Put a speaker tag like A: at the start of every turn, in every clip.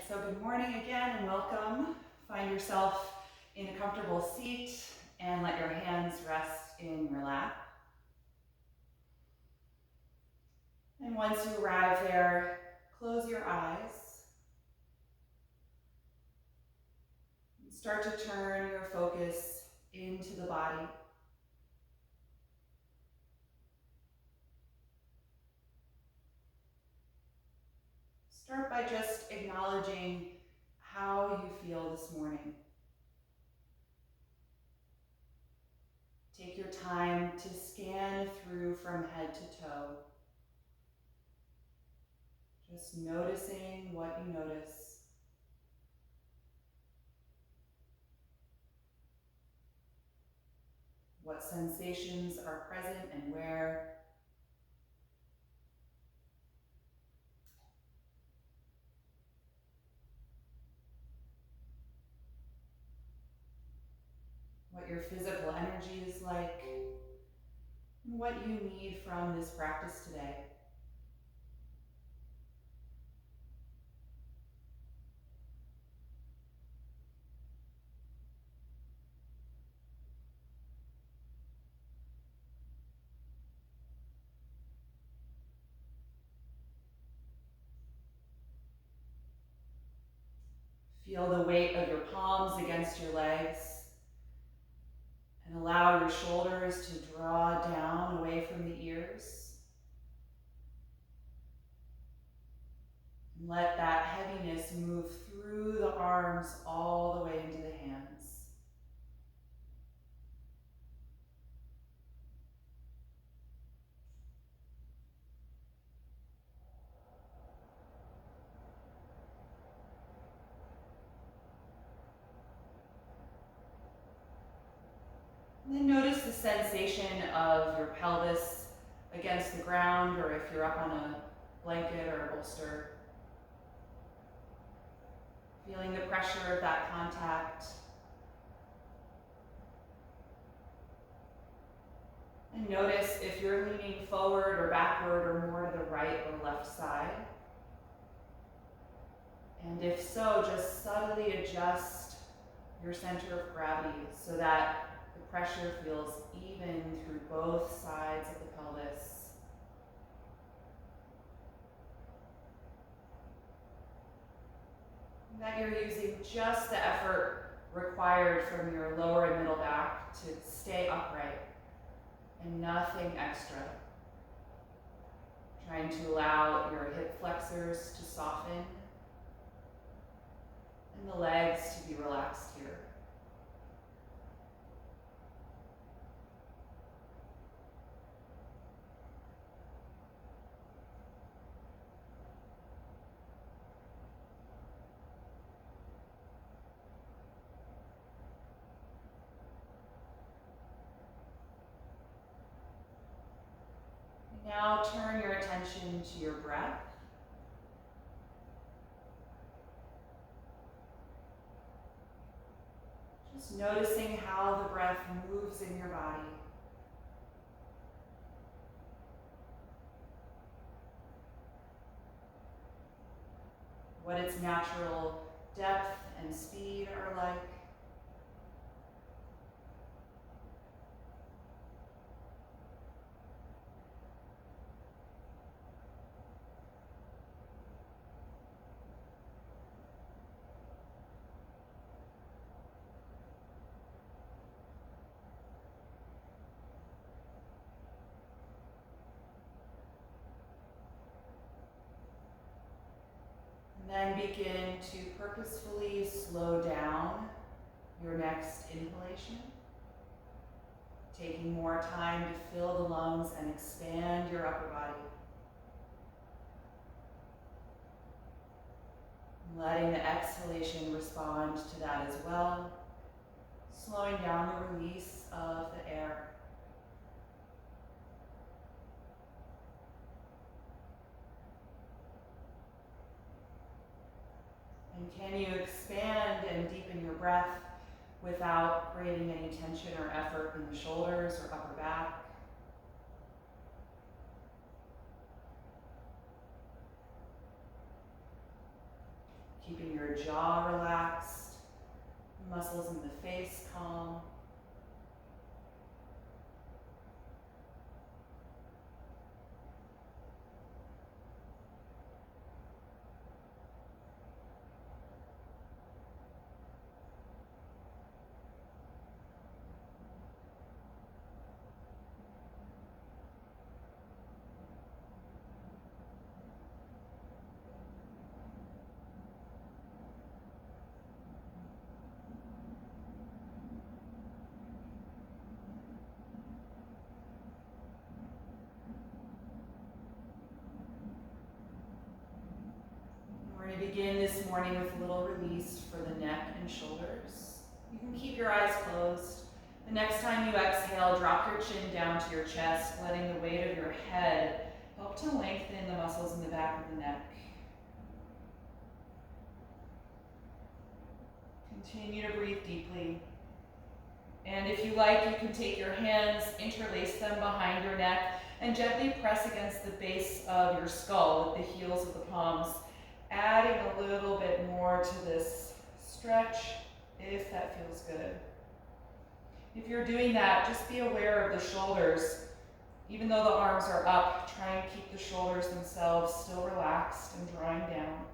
A: So good morning again and welcome. Find yourself in a comfortable seat and let your hands rest in your lap. And once you arrive there, close your eyes. And start to turn your focus into the body. Start by just acknowledging how you feel this morning. Take your time to scan through from head to toe. Just noticing what you notice. What sensations are present and where. What your physical energy is like, and what you need from this practice today. Feel the weight of your palms against your legs, and allow your shoulders to draw down away from the ears. And let that heaviness move through the arms all the way into the hands. And then notice the sensation of your pelvis against the ground, or if you're up on a blanket or a bolster. Feeling the pressure of that contact. And notice if you're leaning forward or backward or more to the right or left side. And if so, just subtly adjust your center of gravity so that the pressure feels even through both sides of the pelvis. And that you're using just the effort required from your lower and middle back to stay upright and nothing extra. Trying to allow your hip flexors to soften and the legs to be relaxed here. Now turn your attention to your breath. Just noticing how the breath moves in your body. What its natural depth and speed are like. And then begin to purposefully slow down your next inhalation, taking more time to fill the lungs and expand your upper body. Letting the exhalation respond to that as well, slowing down the release of the air. And can you expand and deepen your breath without creating any tension or effort in the shoulders or upper back? keeping your jaw relaxed, muscles in the face calm. We're going to begin this morning with a little release for the neck and shoulders. You can keep your eyes closed. The next time you exhale, drop your chin down to your chest, letting the weight of your head help to lengthen the muscles in the back of the neck. Continue to breathe deeply. And if you like, you can take your hands, interlace them behind your neck, and gently press against the base of your skull with the heels of the palms, adding a little bit more to this stretch if that feels good. If you're doing that, just be aware of the shoulders. Even though the arms are up, try and keep the shoulders themselves still relaxed and drawing down.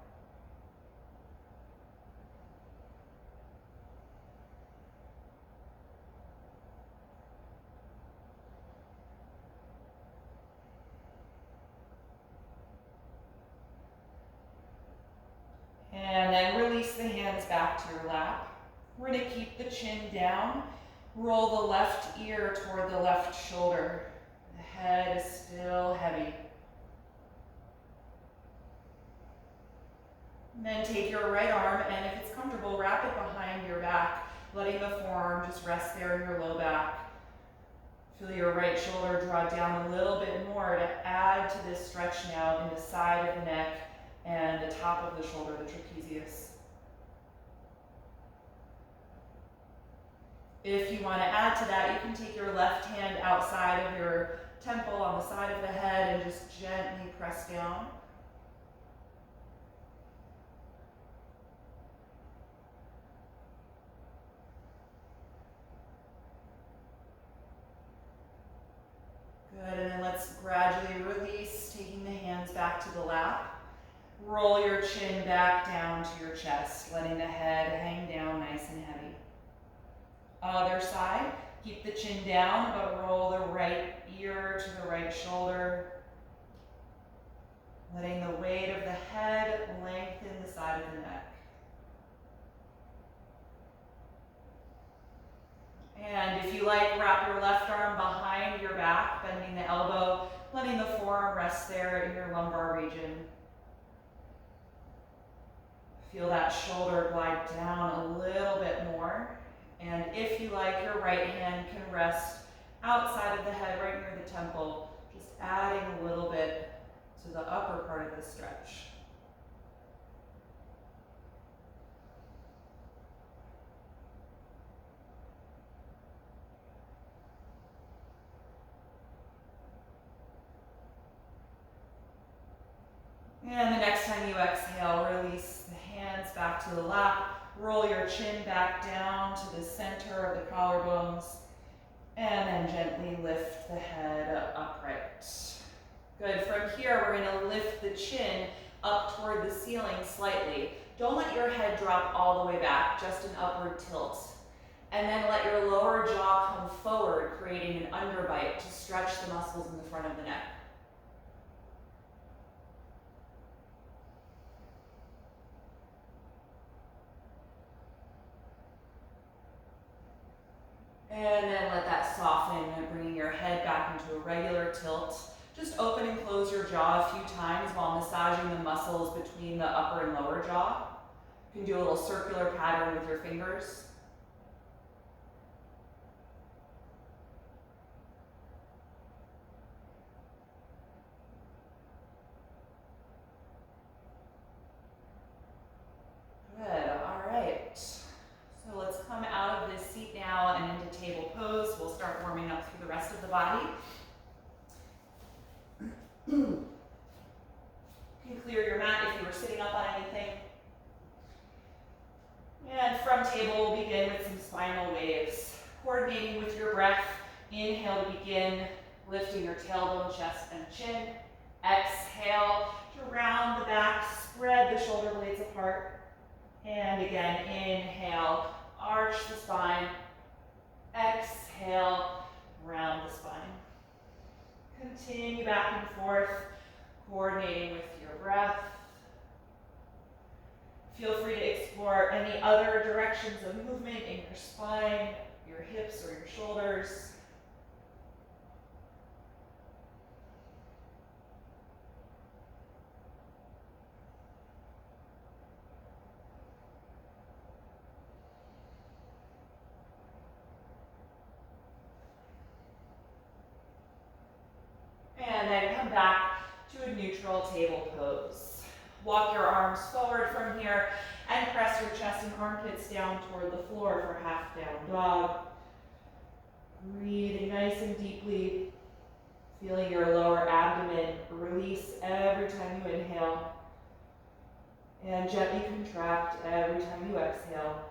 A: And then release the hands back to your lap. We're going to keep the chin down. Roll the left ear toward the left shoulder. The head is still heavy. And then take your right arm, and if it's comfortable, wrap it behind your back, letting the forearm just rest there in your low back. Feel your right shoulder draw down a little bit more to add to this stretch now in the side of the neck and the top of the shoulder, the trapezius. If you want to add to that, you can take your left hand outside of your temple on the side of the head and just gently press down. Good, and then let's gradually release, taking the hands back to the lap. Roll your chin back down to your chest, letting the head hang down nice and heavy. Other side, keep the chin down, but roll the right ear to the right shoulder, letting the weight of the head lengthen the side of the neck. And if you like, wrap your left arm behind your back, bending the elbow, letting the forearm rest there in your lumbar region. Feel that shoulder glide down a little bit more. And if you like, your right hand can rest outside of the head, right near the temple, just adding a little bit to the upper part of the stretch. And the next time you exhale, release the hands back to the lap. Roll your chin back down to the center of the collarbones. And then gently lift the head upright. Good. From here, we're going to lift the chin up toward the ceiling slightly. Don't let your head drop all the way back, just an upward tilt. And then let your lower jaw come forward, creating an underbite to stretch the muscles in the front of the neck. And then let that soften, bringing your head back into a regular tilt. Just open and close your jaw a few times while massaging the muscles between the upper and lower jaw. You can do a little circular pattern with your fingers. Good, all right. So let's come out of this seat now and into table pose. We'll start warming up through the rest of the body. You can clear your mat if you were sitting up on anything. table, we'll begin with some spinal waves. Coordinating with your breath, inhale to begin, lifting your tailbone, chest, and chin. Exhale to round the back, spread the shoulder blades apart. And again, inhale, arch the spine. Exhale, round the spine. Continue back and forth, coordinating with your breath. Feel free to explore any other directions of movement in your spine, your hips, or your shoulders. And then come back to a neutral table pose. Walk your arms forward from here and press your chest and armpits down toward the floor for half down dog. Breathing nice and deeply, feeling your lower abdomen release every time you inhale, and gently contract every time you exhale.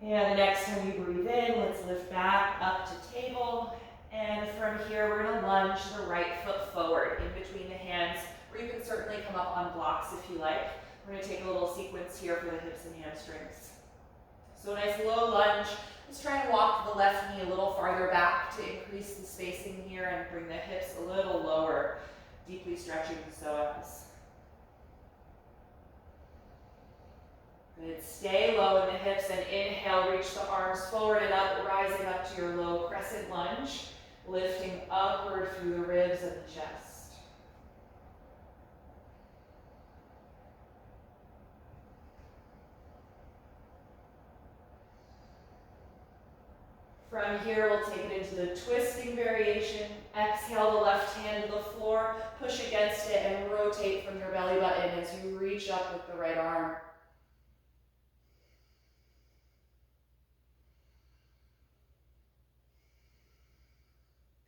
A: And the next time you breathe in, let's lift back up to table. And from here, we're gonna lunge the right foot forward in between the hands, or you can certainly come up on blocks if you like. We're gonna take a little sequence here for the hips and hamstrings. So a nice low lunge. Let's try and walk the left knee a little farther back to increase the spacing here and bring the hips a little lower, deeply stretching the psoas. Good. Stay low in the hips and inhale, reach the arms forward and up, rising up to your low crescent lunge, lifting upward through the ribs of the chest. From here, we'll take it into the twisting variation. Exhale the left hand to the floor, push against it and rotate from your belly button as you reach up with the right arm.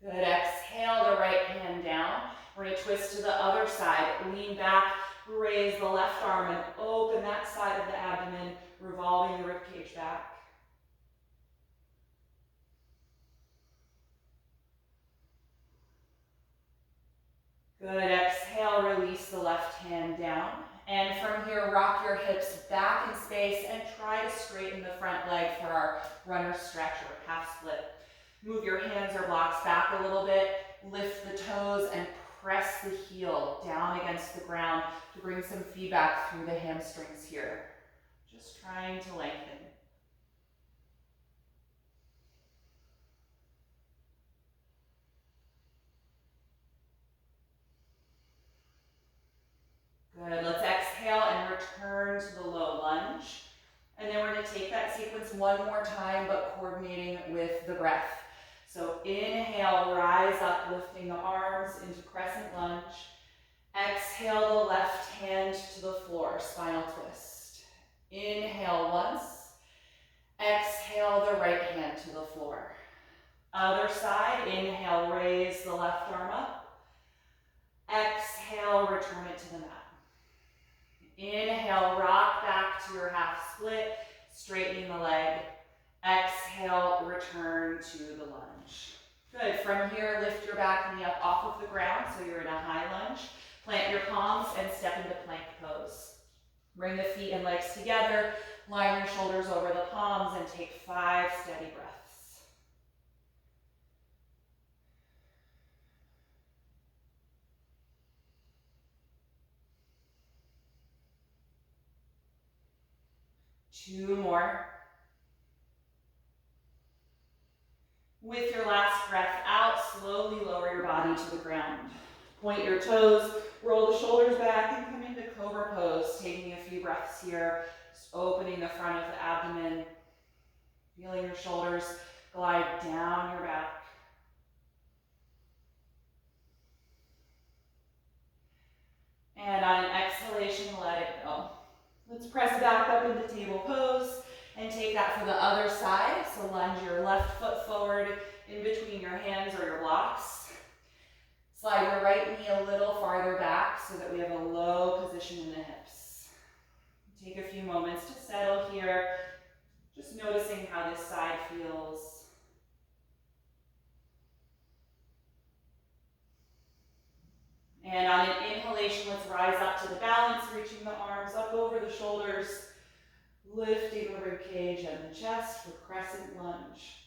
A: Good, exhale the right hand down. We're gonna twist to the other side. Lean back, raise the left arm and open that side of the abdomen, revolving the ribcage back. Good, exhale, release the left hand down. And from here, rock your hips back in space and try to straighten the front leg for our runner stretch or half split. Move your hands or blocks back a little bit, lift the toes and press the heel down against the ground to bring some feedback through the hamstrings here. Just trying to lengthen. Good, let's exhale and return to the low lunge. And then we're gonna take that sequence one more time, but coordinating with the breath. So inhale, rise up, lifting the arms into crescent lunge. Exhale the left hand to the floor, spinal twist. Inhale once. Exhale the right hand to the floor. Other side, inhale, raise the left arm up. Exhale, return it to the mat. Inhale, rock back to your half split, straightening the leg. Exhale, return to the lunge. Good, from here, lift your back knee up off of the ground so you're in a high lunge. Plant your palms and step into plank pose. Bring the feet and legs together, line your shoulders over the palms and take 5 steady breaths. Two more. With your last breath out, slowly lower your body to the ground. Point your toes, roll the shoulders back, and come into Cobra Pose, taking a few breaths here, just opening the front of the abdomen, feeling your shoulders glide down your back. And on an exhalation, let it go. Let's press back up into table pose and take that for the other side. So lunge your left foot forward in between your hands or your blocks. Slide your right knee a little farther back so that we have a low position in the hips. Take a few moments to settle here, just noticing how this side feels. And on an inhalation, let's rise up to the balance, reaching the arms up over the shoulders, lifting the rib cage and the chest for Crescent Lunge.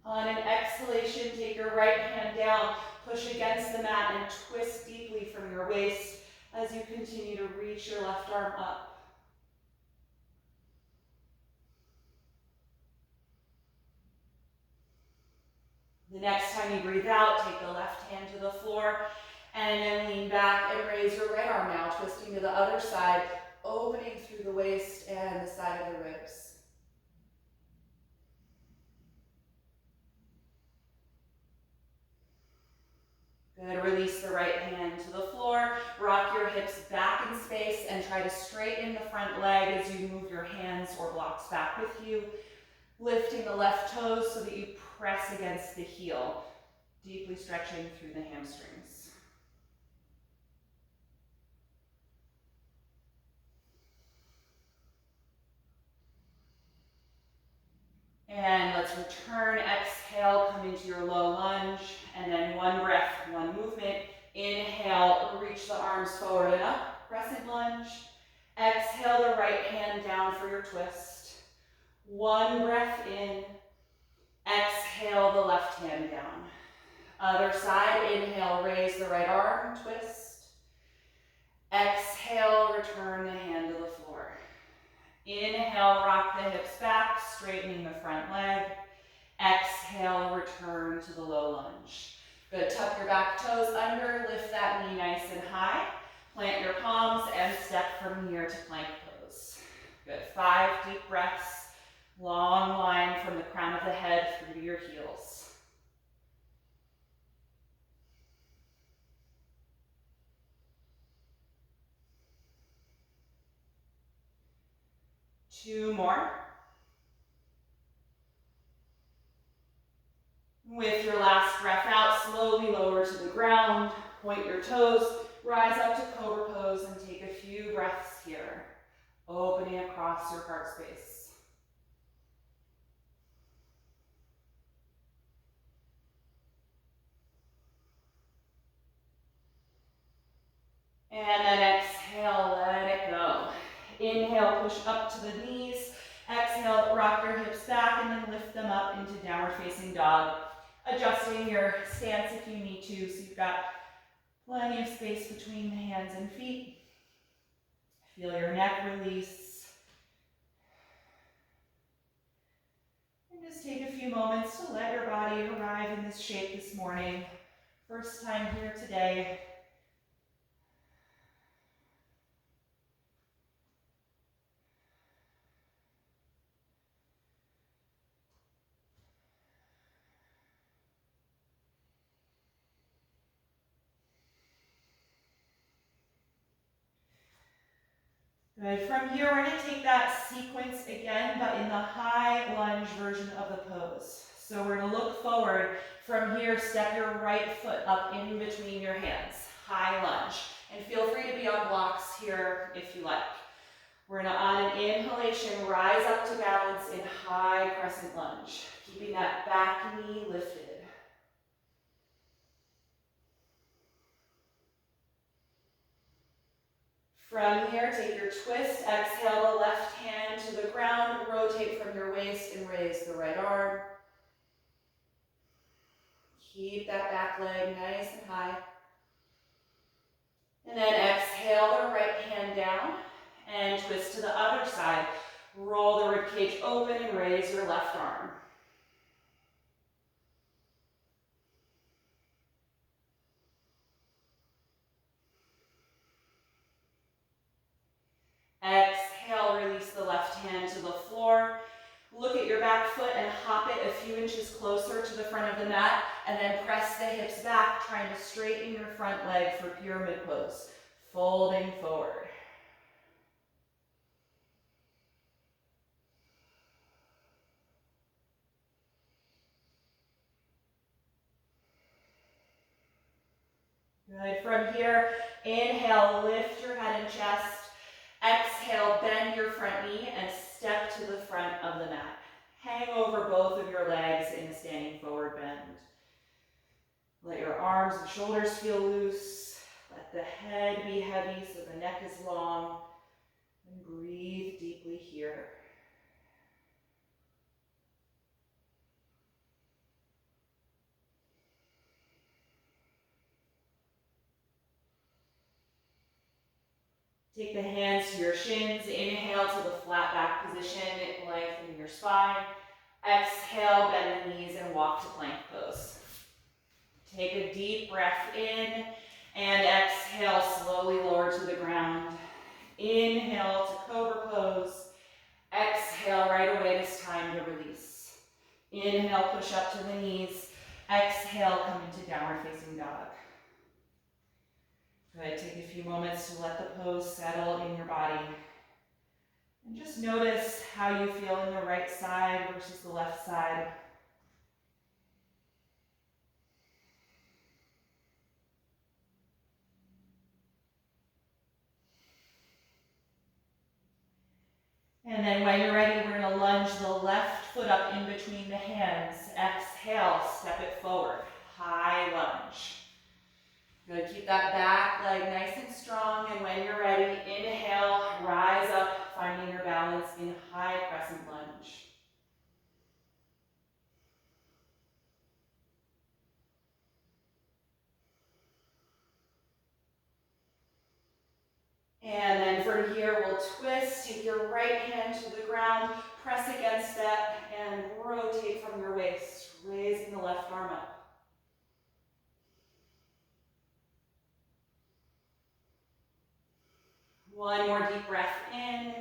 A: On an exhalation, take your right hand down, push against the mat and twist deeply from your waist as you continue to reach your left arm up. The next time you breathe out, take the left hand to the floor and then lean back and raise your right arm now, twisting to the other side, opening through the waist and the side of the ribs. Good, release the right hand to the floor, rock your hips back in space and try to straighten the front leg as you move your hands or blocks back with you, lifting the left toes so that you press against the heel, deeply stretching through the hamstrings. And let's return, exhale, come into your low lunge, and then one breath, one movement. Inhale, reach the arms forward and up, Crescent Lunge. Exhale the right hand down for your twist. One breath in, exhale the left hand down. Other side, inhale, raise the right arm, twist. Exhale, return the hand to the floor. Inhale, rock the hips back, straightening the front leg. Exhale, return to the low lunge. Good, tuck your back toes under, lift that knee nice and high. Plant your palms and step from here to plank pose. Good, 5 deep breaths. Long line from the crown of the head through to your heels. Two more. With your last breath out, slowly lower to the ground, point your toes, rise up to Cobra Pose and take a few breaths here, opening across your heart space. And then exhale, let it go. Inhale, push up to the knees. Exhale, rock your hips back and then lift them up into downward facing dog. Adjusting your stance if you need to, so you've got plenty of space between the hands and feet. Feel your neck release. And just take a few moments to let your body arrive in this shape this morning. First time here today. Good. From here, we're going to take that sequence again, but in the high lunge version of the pose. So we're going to look forward. From here, step your right foot up in between your hands. High lunge. And feel free to be on blocks here if you like. We're going to, on an inhalation, rise up to balance in high crescent lunge, keeping that back knee lifted. From here, take your twist, exhale the left hand to the ground, rotate from your waist and raise the right arm. Keep that back leg nice and high. And then exhale the right hand down and twist to the other side. Roll the ribcage open and raise your left arm. Exhale, release the left hand to the floor. look at your back foot and hop it a few inches closer to the front of the mat, and then press the hips back, trying to straighten your front leg for pyramid pose, folding forward. Good. From here, inhale, lift your head and chest. Exhale, bend your front knee and step to the front of the mat. Hang over both of your legs in a standing forward bend. Let your arms and shoulders feel loose. Let the head be heavy so the neck is long. And breathe deeply here. Take the hands to your shins. Inhale to the flat back position, lengthening your spine. Exhale, bend the knees and walk to plank pose. Take a deep breath in and exhale, slowly lower to the ground. Inhale to Cobra Pose. Exhale right away, this time to release. Inhale, push up to the knees. Exhale, come into downward facing dog. Good, take a few moments to let the pose settle in your body. And just notice how you feel in the right side versus the left side. And then when you're ready, we're going to lunge the left foot up in between the hands. Exhale, step it forward. High lunge. Good, keep that back leg nice and strong. And when you're ready, inhale, rise up, finding your balance in high crescent lunge. And then from here, we'll twist, take your right hand to the ground, press against that, and rotate from your waist, raising the left arm up. One more deep breath in,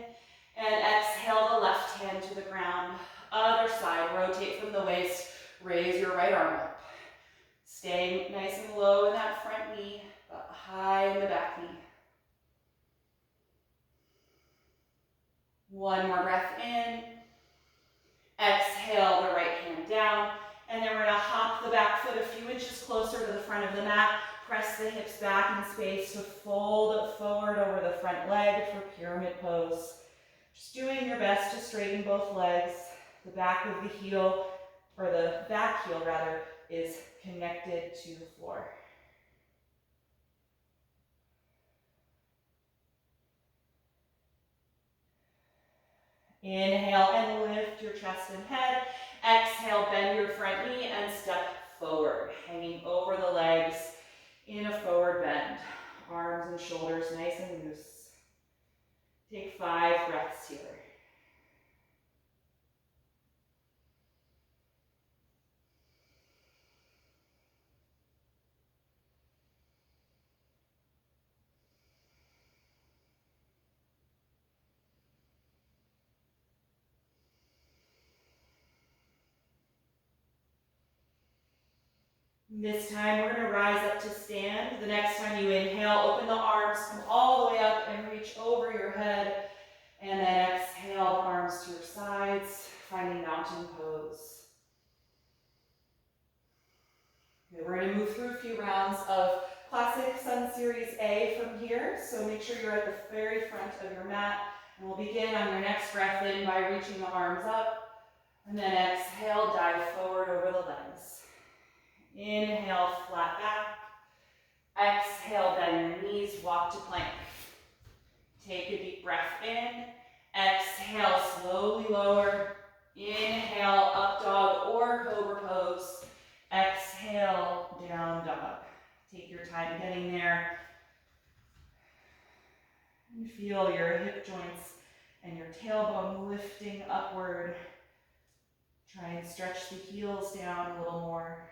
A: and exhale the left hand to the ground. Other side, rotate from the waist, raise your right arm up. Staying nice and low in that front knee, but high in the back knee. One more breath in. Exhale the right hand down. And then we're going to hop the back foot a few inches closer to the front of the mat. Press the hips back in space to fold forward over the front leg for pyramid pose. Just doing your best to straighten both legs. The back of the heel, or the back heel rather, is connected to the floor. Inhale and lift your chest and head. Exhale, bend your front knee and step forward, hanging over the legs in a forward bend. Arms and shoulders nice and loose. Take 5 breaths here. This time we're going to rise up to stand. The next time you inhale, open the arms, come all the way up and reach over your head. And then exhale, the arms to your sides, finding mountain pose. Okay, we're going to move through a few rounds of classic Sun Series A from here. So make sure you're at the very front of your mat. And we'll begin on your next breath in by reaching the arms up. And then exhale, dive forward over the legs. Inhale, flat back. Exhale, bend your knees, walk to plank. Take a deep breath in. Exhale, slowly lower. Inhale, up dog or Cobra Pose. Exhale, down dog. Take your time getting there. And feel your hip joints and your tailbone lifting upward. Try and stretch the heels down a little more.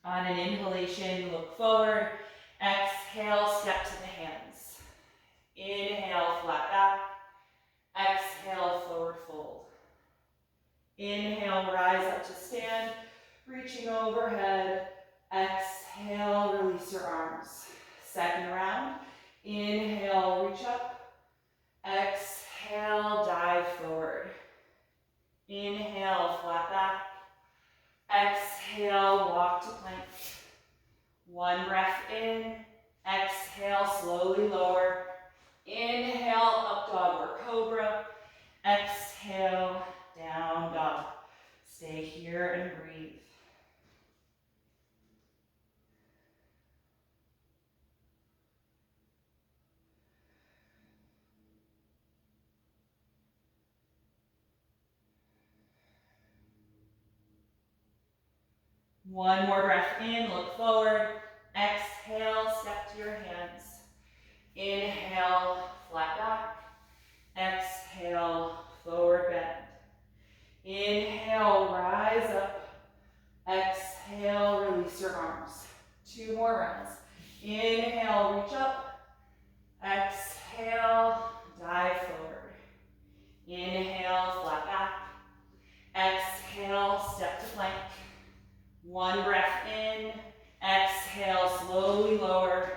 A: On an inhalation, look forward. Exhale, step to the hands. Inhale, flat back. Exhale, forward fold. Inhale, rise up to stand, reaching overhead. Exhale, release your arms. Second round. Inhale, reach up. Exhale, dive forward. Inhale, flat back. Exhale, walk to plank. One breath in. Exhale, slowly lower. Inhale, up dog or cobra. Exhale, down dog. Stay here and breathe. One more breath in, look forward. Exhale, step to your hands. Inhale, flat back. Exhale, forward bend. Inhale, rise up. Exhale, release your arms. Two more rounds. Inhale, reach up. Exhale, dive forward. Inhale, flat back. Exhale, step to plank. One breath in. Exhale, slowly lower.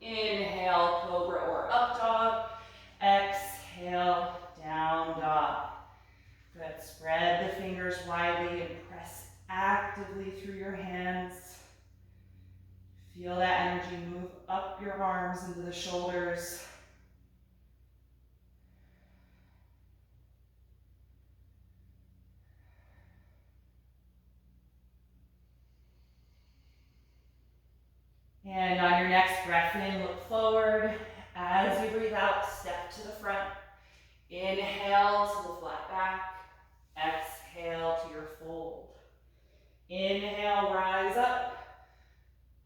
A: Inhale, cobra or up dog. Exhale, down dog. Good. Spread the fingers widely and press actively through your hands. Feel that energy move up your arms into the shoulders. And on your next breath in, look forward. As you breathe out, step to the front. Inhale to the flat back. Exhale to your fold. Inhale, rise up.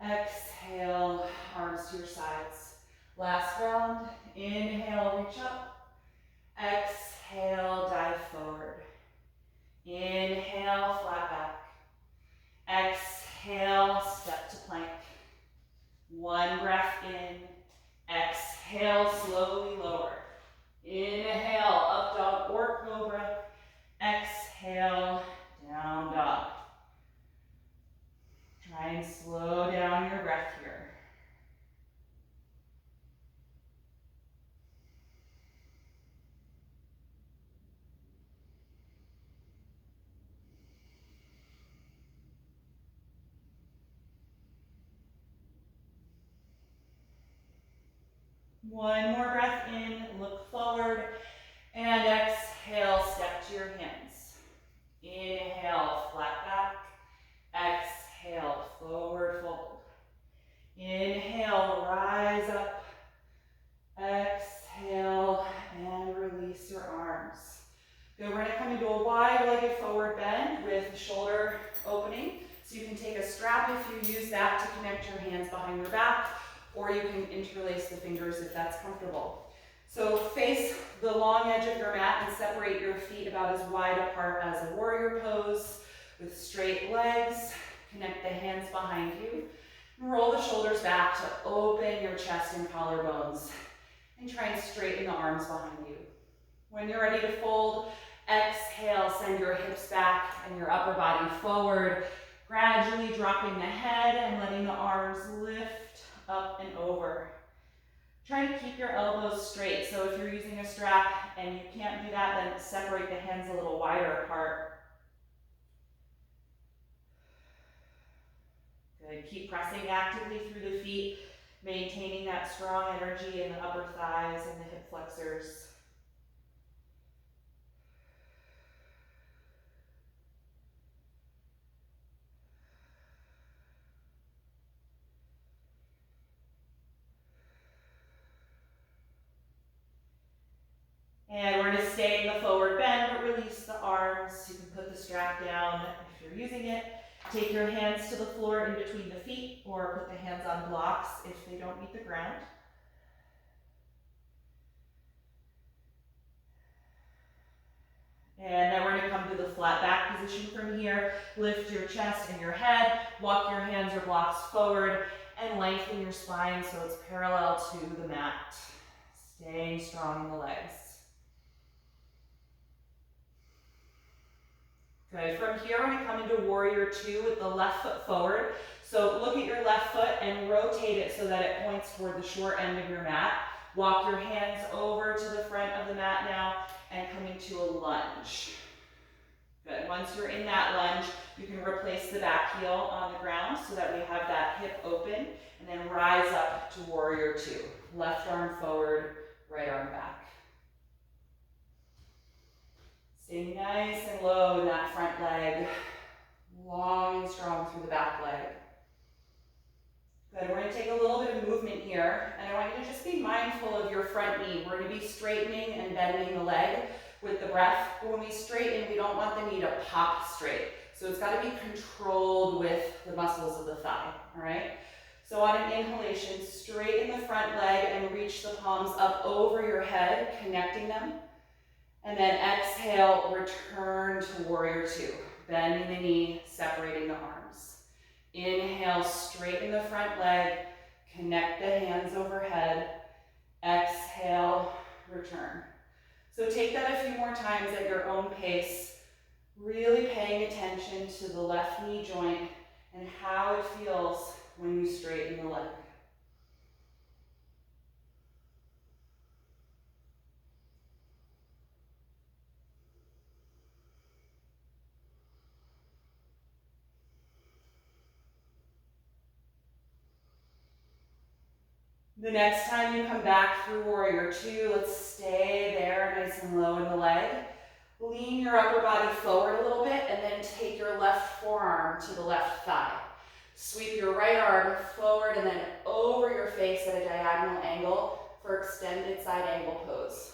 A: Exhale, arms to your sides. Last round. Inhale, reach up. Exhale, dive forward. Inhale, flat back. Exhale, step to plank. One breath in. Exhale, slowly lower. Inhale, up dog or cobra. Exhale, down dog. Try and slow down your breath here. One more breath in, look forward, and exhale, step to your hands. Inhale, flat back. Exhale, forward fold. Inhale, rise up. Exhale, and release your arms. Good, we're gonna come into a wide-legged forward bend with the shoulder opening. So you can take a strap if you use that to connect your hands behind your back, or you can interlace the fingers if that's comfortable. So face the long edge of your mat and separate your feet about as wide apart as a warrior pose with straight legs. Connect the hands behind you. Roll the shoulders back to open your chest and collarbones. And try and straighten the arms behind you. When you're ready to fold, exhale, send your hips back and your upper body forward, gradually dropping the head and letting the arms lift up and over. Try to keep your elbows straight. So if you're using a strap and you can't do that, then separate the hands a little wider apart. Good. Keep pressing actively through the feet, maintaining that strong energy in the upper thighs and the hip flexors. And we're going to stay in the forward bend, but release the arms. You can put the strap down if you're using it. Take your hands to the floor in between the feet, or put the hands on blocks if they don't meet the ground. And then we're going to come to the flat back position from here. Lift your chest and your head, walk your hands or blocks forward, and lengthen your spine so it's parallel to the mat. Staying strong in the legs. Good. From here, we're going to come into warrior two with the left foot forward. So look at your left foot and rotate it so that it points toward the short end of your mat. Walk your hands over to the front of the mat now and come into a lunge. Good. Once you're in that lunge, you can replace the back heel on the ground so that we have that hip open, and then rise up to warrior two. Left arm forward, right arm back. Stay nice and low in that front leg, long and strong through the back leg. Good, we're going to take a little bit of movement here, and I want you to just be mindful of your front knee. We're going to be straightening and bending the leg with the breath, but when we straighten, we don't want the knee to pop straight. So it's got to be controlled with the muscles of the thigh, all right? So on an inhalation, straighten the front leg and reach the palms up over your head, connecting them. And then exhale, return to warrior two, bending the knee, separating the arms. Inhale, straighten the front leg, connect the hands overhead. Exhale, return. So take that a few more times at your own pace, really paying attention to the left knee joint and how it feels when you straighten the leg. The next time you come back through warrior two, let's stay there nice and low in the leg. Lean your upper body forward a little bit and then take your left forearm to the left thigh. Sweep your right arm forward and then over your face at a diagonal angle for extended side angle pose.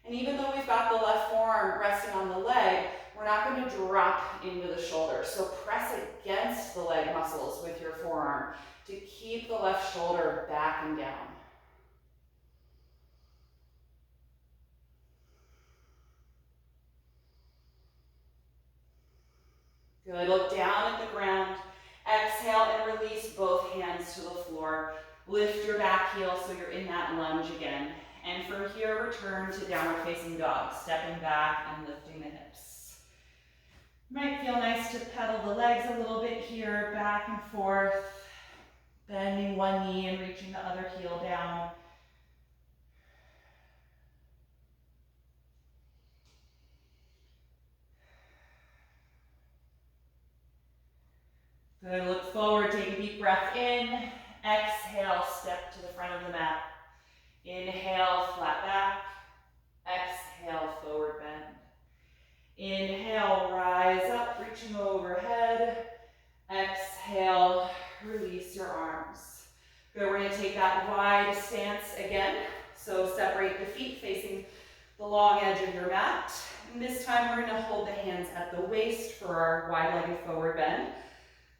A: And even though we've got the left forearm resting on the leg, we're not going to drop into the shoulder. So press against the leg muscles with your forearm to keep the left shoulder back and down. Good, look down at the ground. Exhale and release both hands to the floor. Lift your back heel so you're in that lunge again. And from here, return to downward facing dog, stepping back and lifting the hips. Might feel nice to pedal the legs a little bit here, back and forth, bending one knee and reaching the other heel down. Good, look forward, take a deep breath in. Exhale, step to the front of the mat. Inhale, flat back. Exhale, forward bend. Inhale, rise up, reaching overhead. Exhale, release your arms. Good, we're going to take that wide stance again. So separate the feet facing the long edge of your mat. And this time we're going to hold the hands at the waist for our wide-legged forward bend.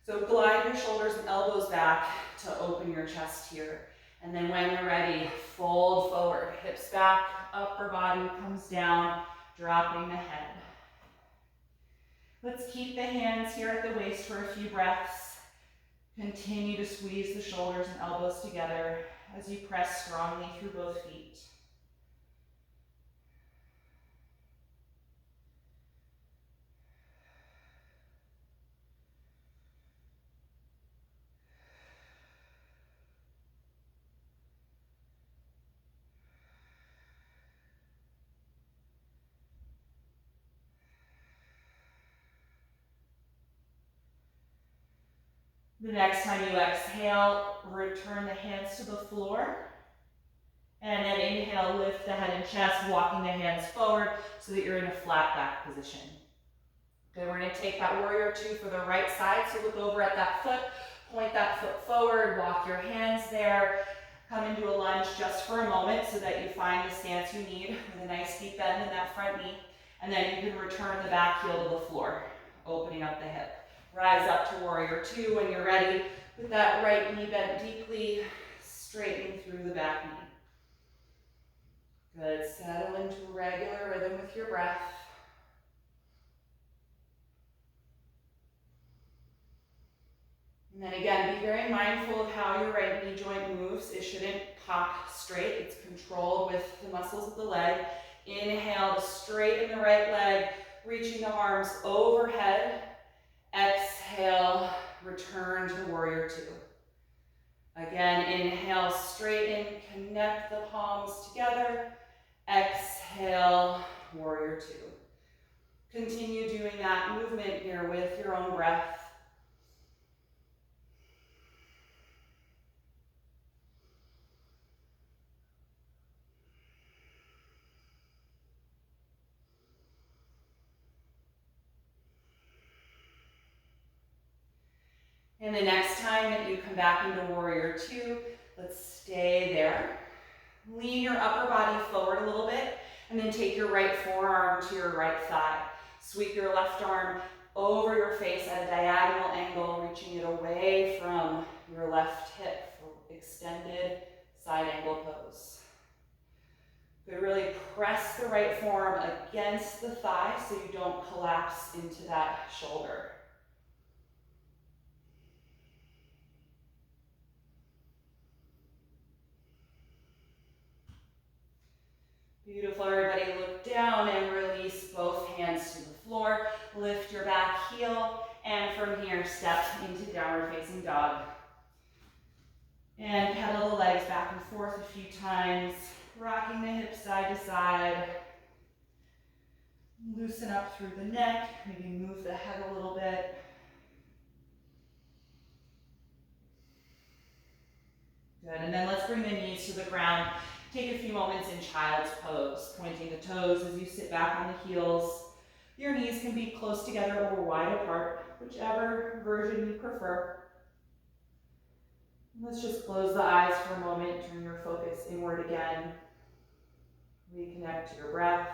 A: So glide your shoulders and elbows back to open your chest here. And then when you're ready, fold forward. Hips back, upper body comes down, dropping the head. Let's keep the hands here at the waist for a few breaths. Continue to squeeze the shoulders and elbows together as you press strongly through both feet. The next time you exhale, return the hands to the floor. And then inhale, lift the head and chest, walking the hands forward so that you're in a flat back position. Good, we're going to take that warrior two for the right side. So look over at that foot, point that foot forward, walk your hands there. Come into a lunge just for a moment so that you find the stance you need with a nice deep bend in that front knee. And then you can return the back heel to the floor, opening up the hip. Rise up to warrior two when you're ready with that right knee bent deeply, straightening through the back knee. Good, settle into a regular rhythm with your breath. And then again, be very mindful of how your right knee joint moves. It shouldn't pop straight. It's controlled with the muscles of the leg. Inhale to straighten the right leg, reaching the arms overhead. Exhale, return to warrior two. Again, inhale, straighten, connect the palms together. Exhale, warrior two. Continue doing that movement here with your own breath. And the next time that you come back into warrior two, let's stay there. Lean your upper body forward a little bit, and then take your right forearm to your right thigh. Sweep your left arm over your face at a diagonal angle, reaching it away from your left hip for extended side angle pose. Good, really press the right forearm against the thigh so you don't collapse into that shoulder. Beautiful, everybody. Look down and release both hands to the floor. Lift your back heel, and from here, step into downward facing dog. And pedal the legs back and forth a few times, rocking the hips side to side. Loosen up through the neck, maybe move the head a little bit. Good, and then let's bring the knees to the ground. Take a few moments in child's pose, pointing the toes as you sit back on the heels. Your knees can be close together or wide apart, whichever version you prefer. Let's just close the eyes for a moment, turn your focus inward again. Reconnect to your breath.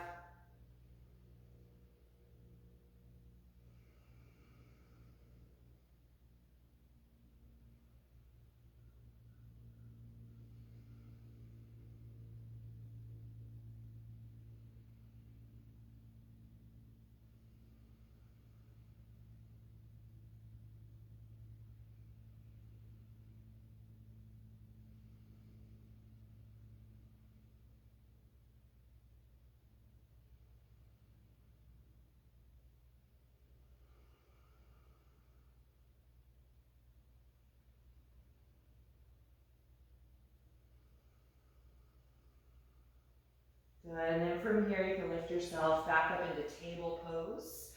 A: Good, and then from here you can lift yourself back up into table pose.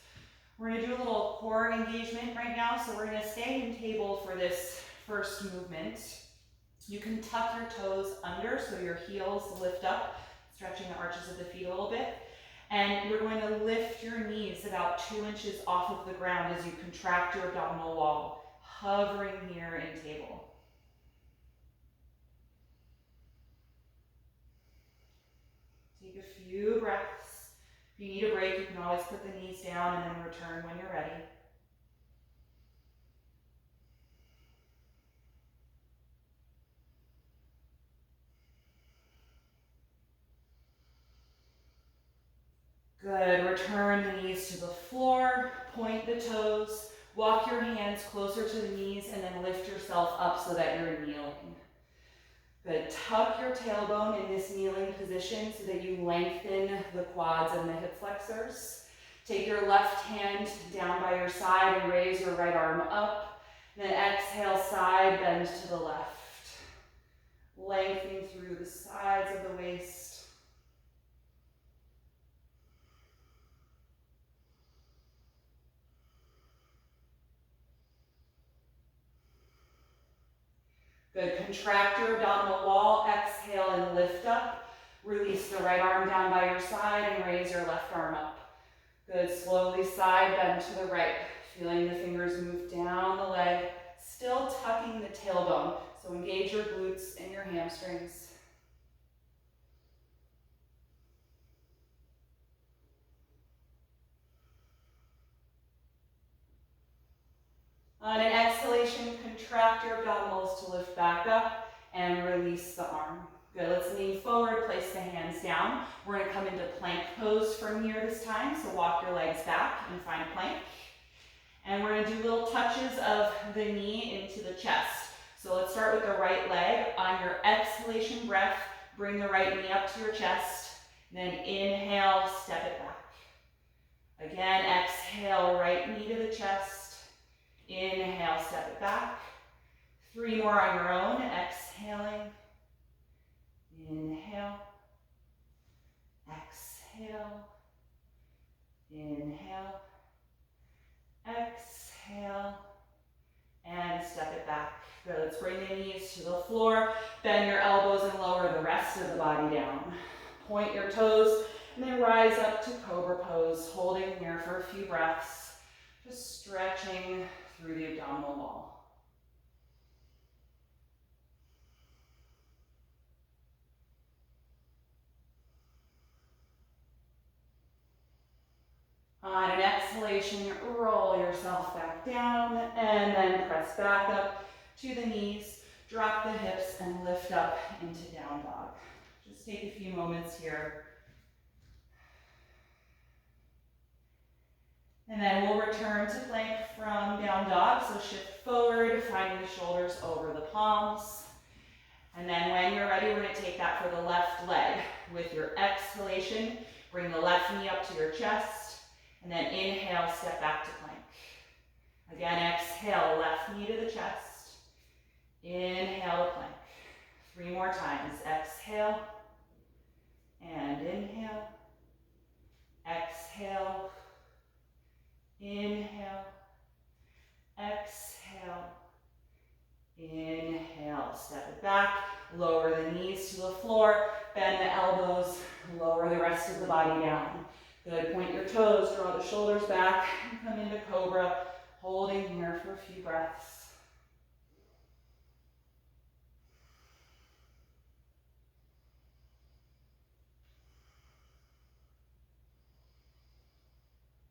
A: We're going to do a little core engagement right now, so we're going to stay in table for this first movement. You can tuck your toes under so your heels lift up, stretching the arches of the feet a little bit. And you're going to lift your knees about 2 inches off of the ground as you contract your abdominal wall, hovering here in table. Take a few breaths. If you need a break, you can always put the knees down and then return when you're ready. Good, return the knees to the floor, point the toes, walk your hands closer to the knees, and then lift yourself up so that you're kneeling. Good, tuck your tailbone in this kneeling position so that you lengthen the quads and the hip flexors. Take your left hand down by your side and raise your right arm up. Then exhale, side bend to the left. Lengthening through the sides of the waist. Good, contract your abdominal wall, exhale and lift up. Release the right arm down by your side and raise your left arm up. Good, slowly side bend to the right, feeling the fingers move down the leg, still tucking the tailbone. So engage your glutes and your hamstrings. On an exhalation, contract your abdominals to lift back up and release the arm. Good, let's lean forward, place the hands down. We're gonna come into plank pose from here this time, so walk your legs back and find plank. And we're gonna do little touches of the knee into the chest. So let's start with the right leg. On your exhalation breath, bring the right knee up to your chest. Then inhale, step it back. Again, exhale, right knee to the chest. Inhale, step it back. 3 more on your own, exhaling. Inhale. Exhale. Inhale. Exhale. And step it back. Good, let's bring the knees to the floor. Bend your elbows and lower the rest of the body down. Point your toes and then rise up to Cobra Pose, holding here for a few breaths. Just stretching through the abdominal wall. On an exhalation, roll yourself back down and then press back up to the knees. Drop the hips and lift up into down dog. Just take a few moments here. And then we'll return to plank from down dog. So shift forward, finding the shoulders over the palms. And then when you're ready, we're going to take that for the left leg. With your exhalation, bring the left knee up to your chest. And then inhale, step back to plank. Again, exhale, left knee to the chest. Inhale to plank. 3 more times. Exhale. And inhale. Exhale. Inhale. Exhale. Inhale. Step it back. Lower the knees to the floor. Bend the elbows. Lower the rest of the body down. Good. Point your toes. Draw the shoulders back. And come into Cobra. Holding here for a few breaths.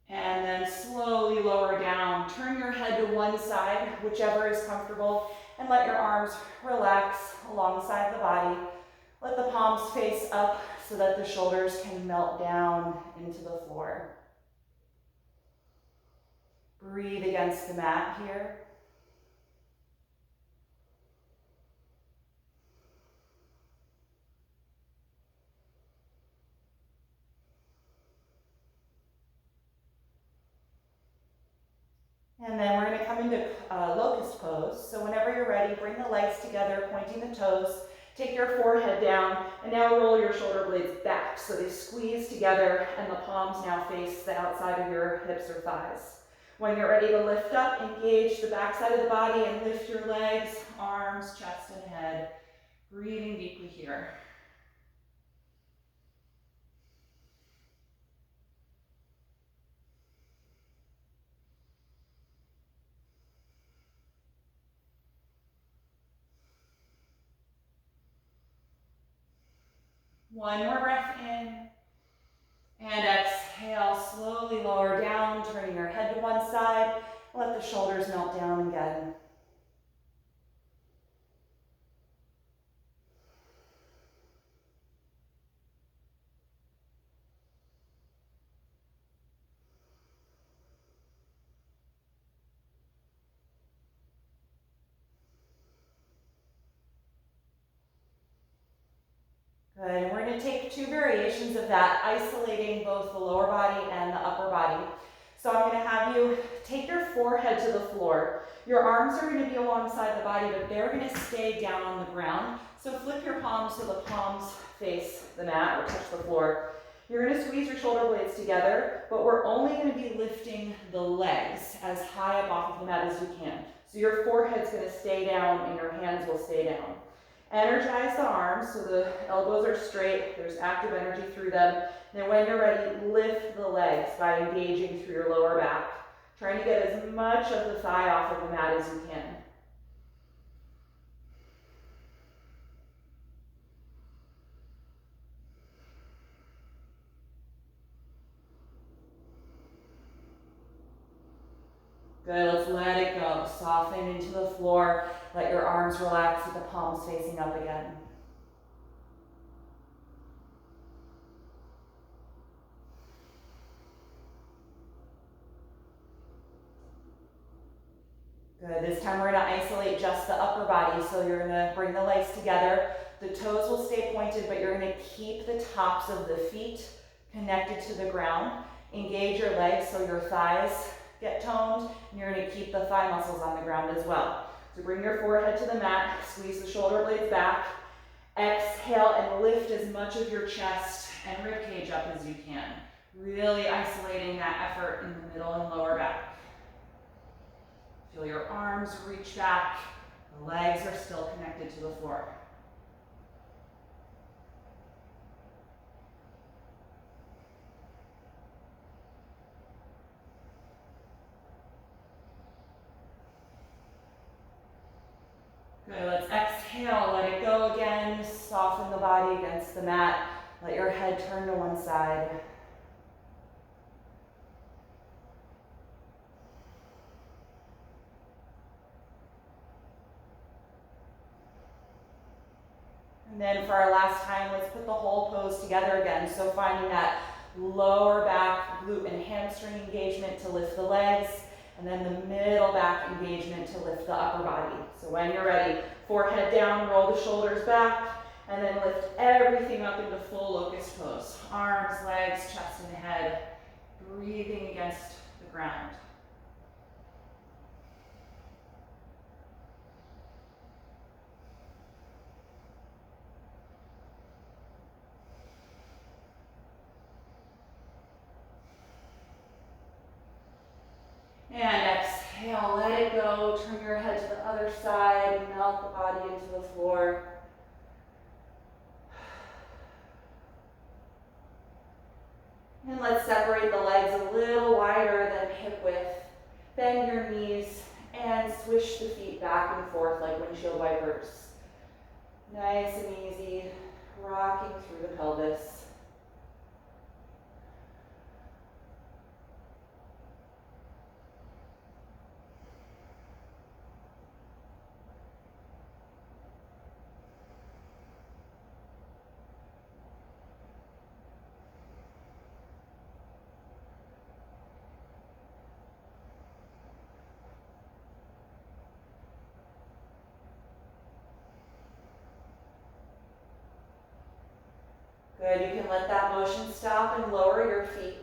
A: And then slowly lower down. Turn your head to one side, whichever is comfortable, and let your arms relax alongside the body. Let the palms face up so that the shoulders can melt down into the floor. Breathe against the mat here. And then we're going to come into Locust Pose. So whenever you're ready, bring the legs together, pointing the toes. Take your forehead down, and now roll your shoulder blades back so they squeeze together, and the palms now face the outside of your hips or thighs. When you're ready to lift up, engage the backside of the body and lift your legs, arms, chest, and head. Breathing deeply here. One more breath in, and exhale, slowly lower down, turning your head to one side. Let the shoulders melt down again. Good, and we're going to take 2 variations of that, isolating both the lower body and the upper body. So I'm going to have you take your forehead to the floor. Your arms are going to be alongside the body, but they're going to stay down on the ground. So flip your palms so the palms face the mat or touch the floor. You're going to squeeze your shoulder blades together, but we're only going to be lifting the legs as high up off of the mat as you can. So your forehead's going to stay down and your hands will stay down. Energize the arms so the elbows are straight, there's active energy through them. Then when you're ready, lift the legs by engaging through your lower back. Trying to get as much of the thigh off of the mat as you can. Good, let's let it go. Soften into the floor. Let your arms relax with the palms facing up again. Good. This time we're going to isolate just the upper body. So you're going to bring the legs together. The toes will stay pointed, but you're going to keep the tops of the feet connected to the ground. Engage your legs so your thighs get toned, and you're going to keep the thigh muscles on the ground as well. So bring your forehead to the mat, squeeze the shoulder blades back. Exhale and lift as much of your chest and rib cage up as you can. Really isolating that effort in the middle and lower back. Feel your arms reach back. The legs are still connected to the floor. Good, let's exhale, let it go again. Soften the body against the mat. Let your head turn to one side. And then for our last time, let's put the whole pose together again. So finding that lower back, glute and hamstring engagement to lift the legs, and then the middle back engagement to lift the upper body. So when you're ready, forehead down, roll the shoulders back, and then lift everything up into full locust pose. Arms, legs, chest, and head, breathing against the ground. And exhale, let it go. Turn your head to the other side. Melt the body into the floor. And let's separate the legs a little wider than hip width. Bend your knees and swish the feet back and forth like windshield wipers. Nice and easy, rocking through the pelvis. Good, you can let that motion stop and lower your feet.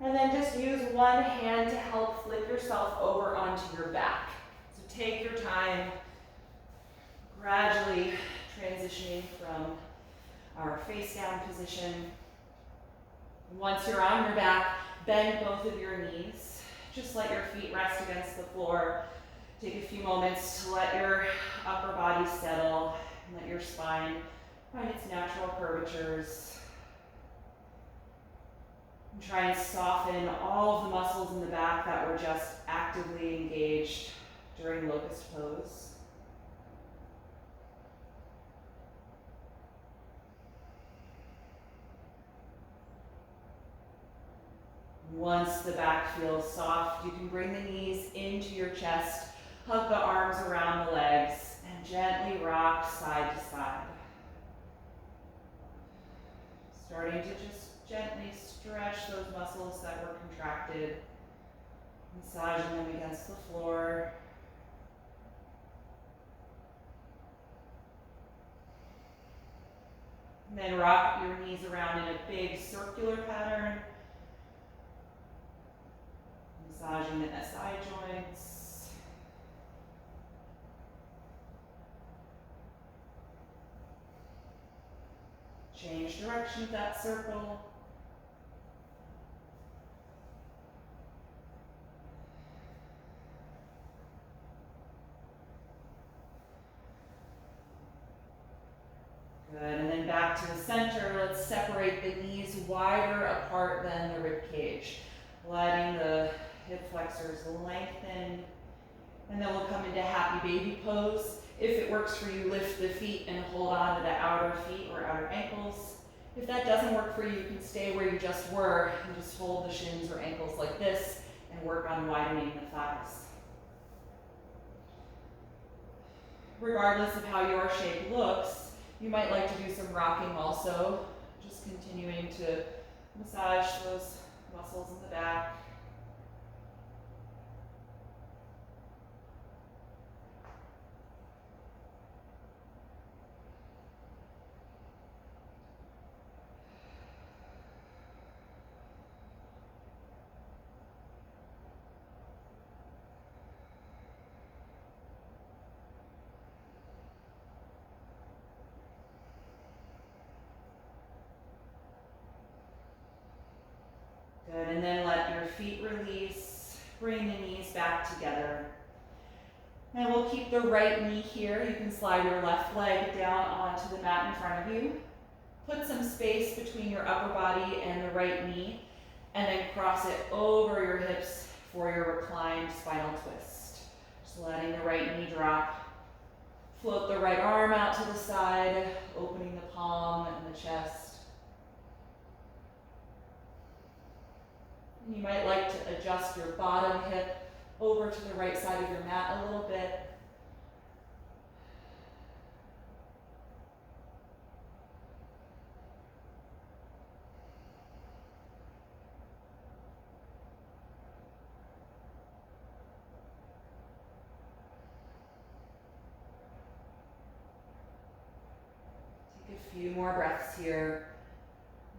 A: And then just use one hand to help flip yourself over onto your back. So take your time, gradually transitioning from our face down position. Once you're on your back, bend both of your knees. Just let your feet rest against the floor. Take a few moments to let your upper body settle and let your spine find its natural curvatures. And try and soften all of the muscles in the back that were just actively engaged during Locust Pose. Once the back feels soft, you can bring the knees into your chest, hug the arms around the legs, and gently rock side to side. Starting to just gently stretch those muscles that were contracted, massaging them against the floor. And then rock your knees around in a big circular pattern, massaging the SI joints. Change direction of that circle. Good, and then back to the center. Let's separate the knees wider apart than the rib cage, letting the hip flexors lengthen. And then we'll come into happy baby pose. If it works for you, lift the feet and hold on to the outer feet or outer ankles. If that doesn't work for you, you can stay where you just were and just hold the shins or ankles like this and work on widening the thighs. Regardless of how your shape looks, you might like to do some rocking also, just continuing to massage those muscles in the back. Good, and then let your feet release. Bring the knees back together. And we'll keep the right knee here. You can slide your left leg down onto the mat in front of you. Put some space between your upper body and the right knee, and then cross it over your hips for your reclined spinal twist. Just letting the right knee drop. Float the right arm out to the side, opening the palm and the chest. You might like to adjust your bottom hip over to the right side of your mat a little bit. Take a few more breaths here.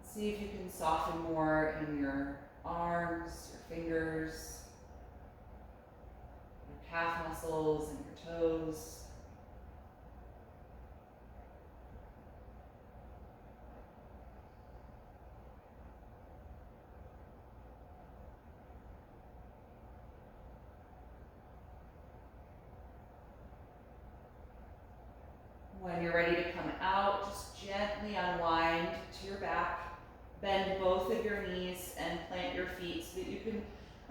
A: See if you can soften more in your arms, your fingers, your calf muscles and your toes. When you're ready to come out, just gently unwind to your back. Bend both of your knees and plant your feet so that you can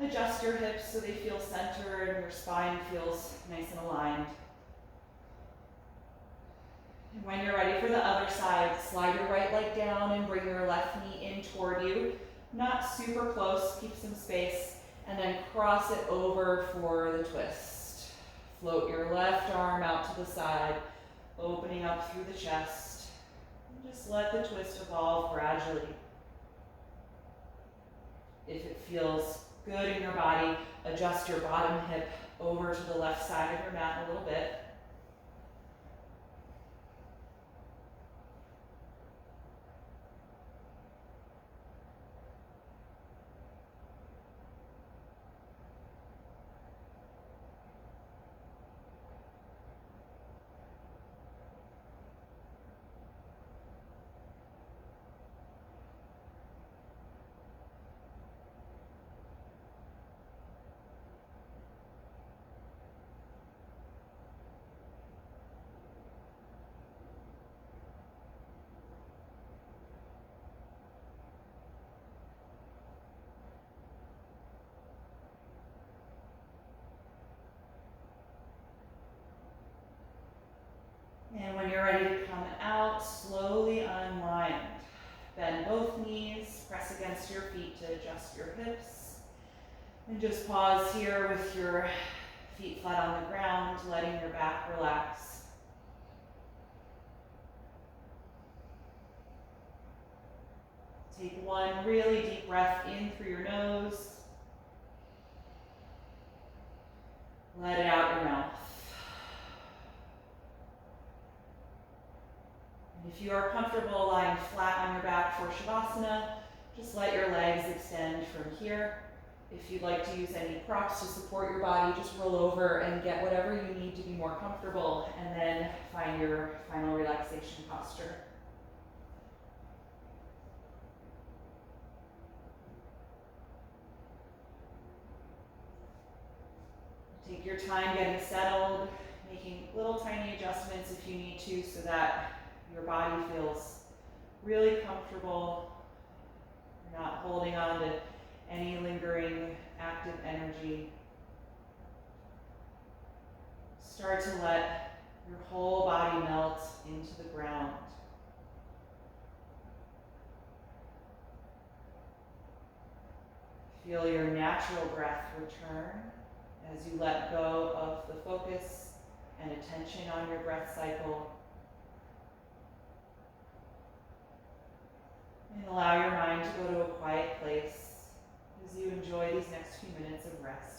A: adjust your hips so they feel centered and your spine feels nice and aligned. And when you're ready for the other side, slide your right leg down and bring your left knee in toward you. Not super close, keep some space, and then cross it over for the twist. Float your left arm out to the side, opening up through the chest. And just let the twist evolve gradually. If it feels good in your body, adjust your bottom hip over to the left side of your mat a little bit. And when you're ready to come out, slowly unwind. Bend both knees, press against your feet to adjust your hips. And just pause here with your feet flat on the ground, letting your back relax. Take one really deep breath in through your nose. Let it out your mouth. If you are comfortable lying flat on your back for Shavasana, just let your legs extend from here. If you'd like to use any props to support your body, just roll over and get whatever you need to be more comfortable, and then find your final relaxation posture. Take your time getting settled, making little tiny adjustments if you need to so that your body feels really comfortable. You're not holding on to any lingering active energy. Start to let your whole body melt into the ground. Feel your natural breath return as you let go of the focus and attention on your breath cycle. And allow your mind to go to a quiet place as you enjoy these next few minutes of rest.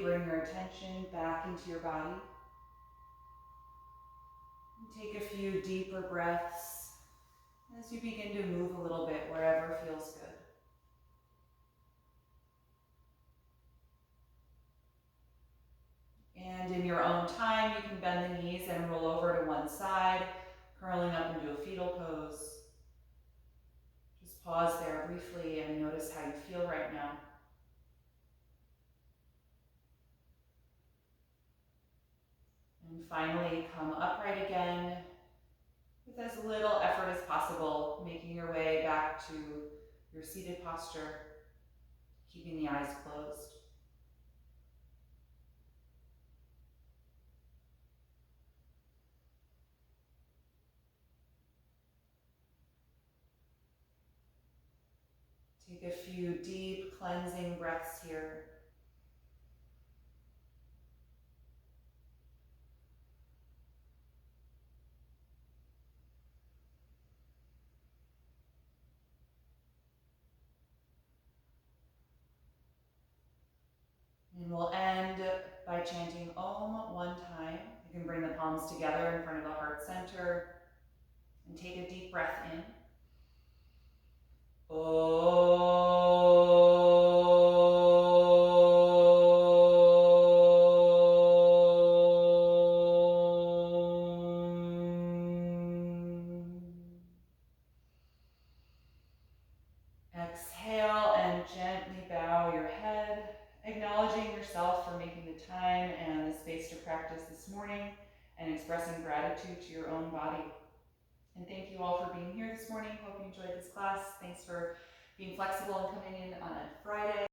A: bring your attention back into your body. Take a few deeper breaths as you begin to move a little bit wherever feels good. And in your own time, you can bend the knees and roll over to one side, curling up into a fetal pose. Just pause there briefly and notice how you feel right now. And finally, come upright again with as little effort as possible, making your way back to your seated posture, keeping the eyes closed. Take a few deep cleansing breaths here. And we'll end by chanting Om one time. You can bring the palms together in front of the heart center and take a deep breath in. Exhale and gently bow your head, acknowledging yourself for making the time and the space to practice this morning and expressing gratitude to your own body. And thank you all for being here this morning. Hope you enjoyed this class. Thanks for being flexible and coming in on a